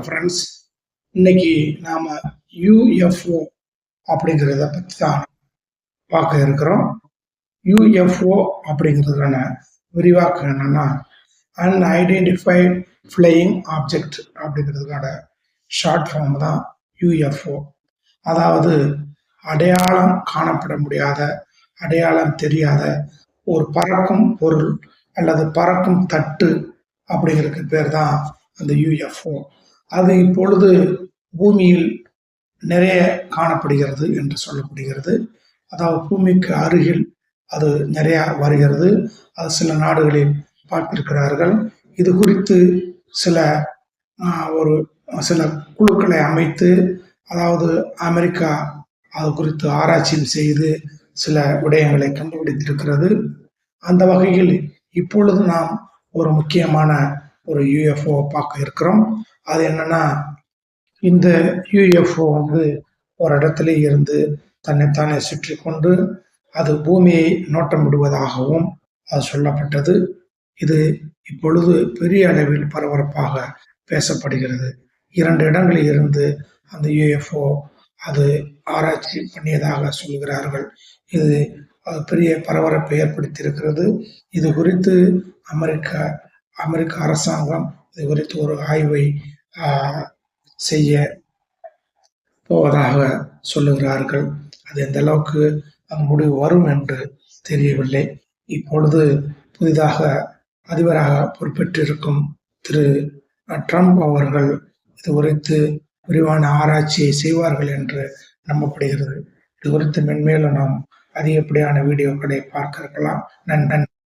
Friends, இன்னைக்கு நாம UFO அப்படிங்கிறத பற்றி தான் பார்க்க இருக்கிறோம். யூஎஃப்ஓ அப்படிங்கிறதுக்கான விரிவாக்கம் என்னன்னா அன்ஐடென்டிஃபைட் ஃப்ளையிங் ஆப்ஜெக்ட் அப்படிங்கிறதுக்கான ஷார்ட் ஃபார்ம் தான் யூஎஃப்ஓ. அதாவது அடையாளம் காணப்பட முடியாத, அடையாளம் தெரியாத ஒரு பறக்கும் பொருள் அல்லது பறக்கும் தட்டு அப்படிங்கிறதுக்கு பேர் தான் அந்த யூஎஃப்ஓ. அது இப்பொழுது பூமியில் நிறைய காணப்படுகிறது என்று சொல்லப்படுகிறது. அதாவது பூமிக்கு அருகில் அது நிறைய வருகிறது. அது சில நாடுகளில் பார்த்திருக்கிறார்கள். இது குறித்து சில குழுக்களை அமைத்து, அதாவது அமெரிக்கா அது குறித்து ஆராய்ச்சியும் செய்து சில விடயங்களை கண்டுபிடித்திருக்கிறது. அந்த வகையில் இப்பொழுது நாம் ஒரு முக்கியமான ஒரு யூஎஃப்ஓ பார்க்க இருக்கிறோம். அது என்னன்னா, இந்த யூஎஃப்ஓ ஒரு இடத்துல இருந்து தன்னைத்தானே சுற்றி கொண்டு அது பூமியை நோட்டமிடுவதாகவும் அது சொல்லப்பட்டது. இது இப்பொழுது பெரிய அளவில் பரபரப்பாக பேசப்படுகிறது. 2 இடங்களில் இருந்து அந்த யூஎஃப்ஓ அது ஆராய்ச்சி பண்ணியதாக சொல்கிறார்கள். இது பெரிய பரபரப்பை ஏற்படுத்தியிருக்கிறது. இது குறித்து அமெரிக்க அரசாங்கம் இது குறித்து ஒரு ஆய்வை செய்ய போவதாக சொல்லுகிறார்கள். அது எந்த அளவுக்கு முடிவு வரும் என்று தெரியவில்லை. இப்பொழுது புதிதாக அதிபராக பொறுப்பேற்றிருக்கும் திரு ட்ரம்ப் அவர்கள் இது குறித்து விரிவான ஆராய்ச்சியை செய்வார்கள் என்று நம்பப்படுகிறது. இது குறித்து மென்மேலும் நாம் அதிகப்படியான வீடியோக்களை பார்க்க இருக்கலாம். நன்றி.